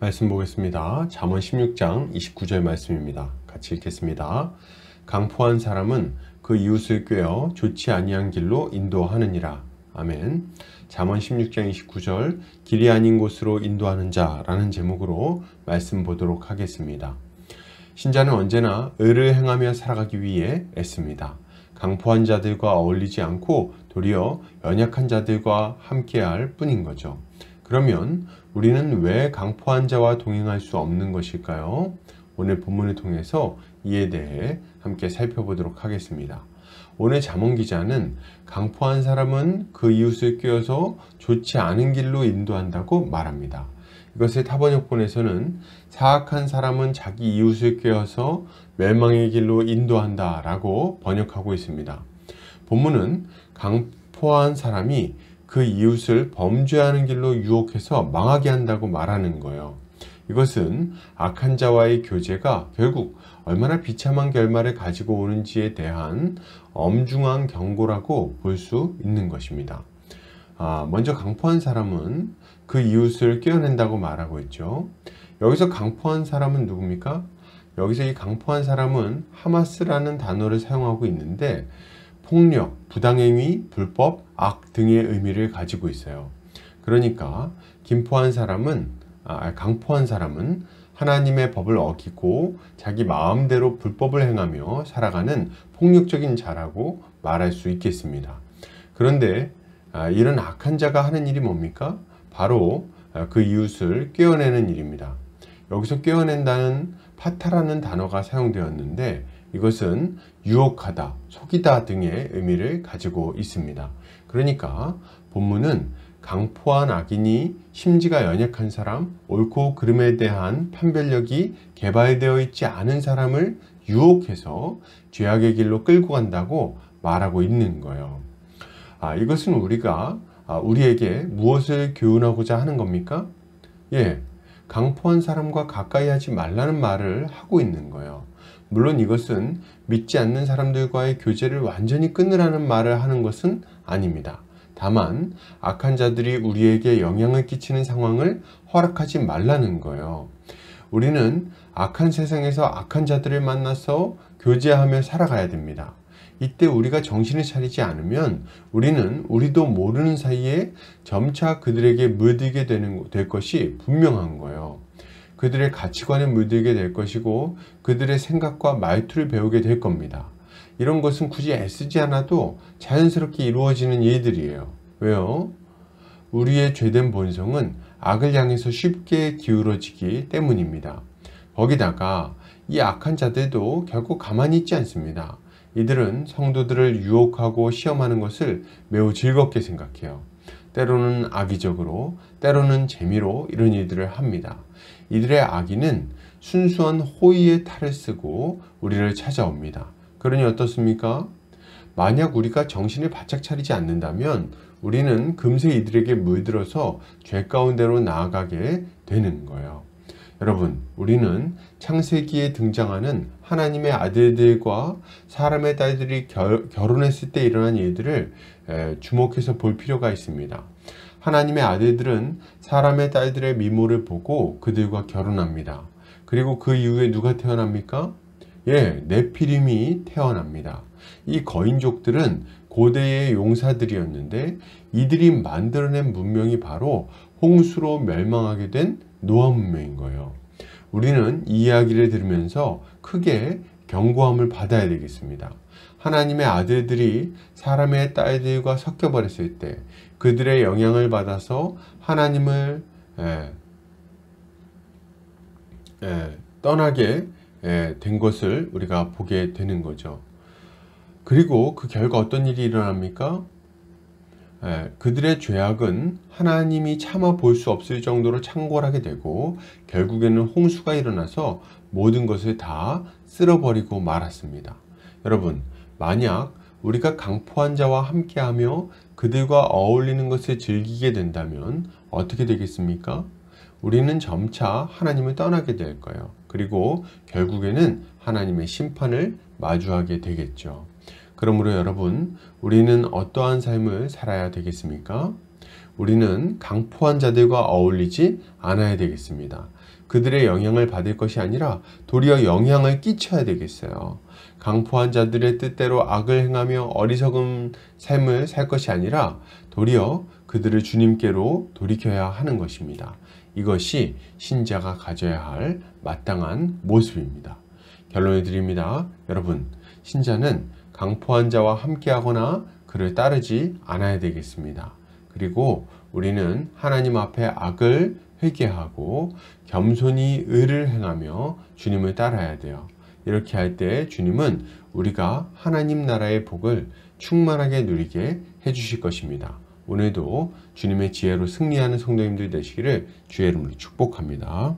말씀 보겠습니다. 잠언 16장 29절 말씀입니다. 같이 읽겠습니다. 강포한 사람은 그 이웃을 꾀어 좋지 아니한 길로 인도하느니라. 아멘. 잠언 16장 29절 길이 아닌 곳으로 인도하는 자라는 제목으로 말씀 보도록 하겠습니다. 신자는 언제나 의를 행하며 살아가기 위해 애씁니다. 강포한 자들과 어울리지 않고 도리어 연약한 자들과 함께할 뿐인 거죠. 그러면 우리는 왜 강포한 자와 동행할 수 없는 것일까요? 오늘 본문을 통해서 이에 대해 함께 살펴보도록 하겠습니다. 오늘 잠언 기자는 강포한 사람은 그 이웃을 꾀어서 좋지 않은 길로 인도한다고 말합니다. 이것을 타번역본에서는 사악한 사람은 자기 이웃을 꾀어서 멸망의 길로 인도한다 라고 번역하고 있습니다. 본문은 강포한 사람이 그 이웃을 범죄하는 길로 유혹해서 망하게 한다고 말하는 거예요. 이것은 악한 자와의 교제가 결국 얼마나 비참한 결말을 가지고 오는지에 대한 엄중한 경고라고 볼 수 있는 것입니다. 먼저 강포한 사람은 그 이웃을 꿰어낸다고 말하고 있죠. 여기서 강포한 사람은 누굽니까? 여기서 이 강포한 사람은 하마스라는 단어를 사용하고 있는데 폭력, 부당행위, 불법, 악 등의 의미를 가지고 있어요. 그러니까 강포한 사람은 하나님의 법을 어기고 자기 마음대로 불법을 행하며 살아가는 폭력적인 자라고 말할 수 있겠습니다. 그런데 이런 악한 자가 하는 일이 뭡니까? 바로 그 이웃을 꿰어내는 일입니다. 여기서 꿰어낸다는 파타라는 단어가 사용되었는데 이것은 유혹하다, 속이다 등의 의미를 가지고 있습니다. 그러니까 본문은 강포한 악인이 심지가 연약한 사람, 옳고 그름에 대한 판별력이 개발되어 있지 않은 사람을 유혹해서 죄악의 길로 끌고 간다고 말하고 있는 거예요. 이것은 우리에게 무엇을 교훈하고자 하는 겁니까? 강포한 사람과 가까이 하지 말라는 말을 하고 있는 거예요. 물론 이것은 믿지 않는 사람들과의 교제를 완전히 끊으라는 말을 하는 것은 아닙니다. 다만 악한 자들이 우리에게 영향을 끼치는 상황을 허락하지 말라는 거예요. 우리는 악한 세상에서 악한 자들을 만나서 교제하며 살아가야 됩니다. 이때 우리가 정신을 차리지 않으면 우리는 우리도 모르는 사이에 점차 그들에게 물들게 될 것이 분명한 거예요. 그들의 가치관에 물들게 될 것이고 그들의 생각과 말투를 배우게 될 겁니다. 이런 것은 굳이 애쓰지 않아도 자연스럽게 이루어지는 일들이에요. 왜요? 우리의 죄된 본성은 악을 향해서 쉽게 기울어지기 때문입니다. 거기다가 이 악한 자들도 결코 가만히 있지 않습니다. 이들은 성도들을 유혹하고 시험하는 것을 매우 즐겁게 생각해요. 때로는 악의적으로, 때로는 재미로 이런 일들을 합니다. 이들의 악의는 순수한 호의의 탈을 쓰고 우리를 찾아옵니다. 그러니 어떻습니까? 만약 우리가 정신을 바짝 차리지 않는다면 우리는 금세 이들에게 물들어서 죄 가운데로 나아가게 되는 거예요. 여러분, 우리는 창세기에 등장하는 하나님의 아들들과 사람의 딸들이 결혼했을 때 일어난 일들을 주목해서 볼 필요가 있습니다. 하나님의 아들들은 사람의 딸들의 미모를 보고 그들과 결혼합니다. 그리고 그 이후에 누가 태어납니까? 네피림이 태어납니다. 이 거인족들은 고대의 용사들이었는데 이들이 만들어낸 문명이 바로 홍수로 멸망하게 된 노아 문명인 거예요. 우리는 이 이야기를 들으면서 크게 경고함을 받아야 되겠습니다. 하나님의 아들들이 사람의 딸들과 섞여버렸을 때 그들의 영향을 받아서 하나님을 떠나게 된 것을 우리가 보게 되는 거죠. 그리고 그 결과 어떤 일이 일어납니까? 그들의 죄악은 하나님이 참아 볼 수 없을 정도로 창궐하게 되고 결국에는 홍수가 일어나서 모든 것을 다 쓸어버리고 말았습니다. 여러분, 만약 우리가 강포한 자와 함께하며 그들과 어울리는 것을 즐기게 된다면 어떻게 되겠습니까? 우리는 점차 하나님을 떠나게 될 거예요. 그리고 결국에는 하나님의 심판을 마주하게 되겠죠. 그러므로 여러분, 우리는 어떠한 삶을 살아야 되겠습니까? 우리는 강포한 자들과 어울리지 않아야 되겠습니다. 그들의 영향을 받을 것이 아니라 도리어 영향을 끼쳐야 되겠어요. 강포한 자들의 뜻대로 악을 행하며 어리석은 삶을 살 것이 아니라 도리어 그들을 주님께로 돌이켜야 하는 것입니다. 이것이 신자가 가져야 할 마땅한 모습입니다. 결론을 드립니다. 여러분, 신자는 강포한 자와 함께하거나 그를 따르지 않아야 되겠습니다. 그리고 우리는 하나님 앞에 악을 회개하고 겸손히 의를 행하며 주님을 따라야 돼요. 이렇게 할 때 주님은 우리가 하나님 나라의 복을 충만하게 누리게 해주실 것입니다. 오늘도 주님의 지혜로 승리하는 성도님들 되시기를 주의 이름으로 축복합니다.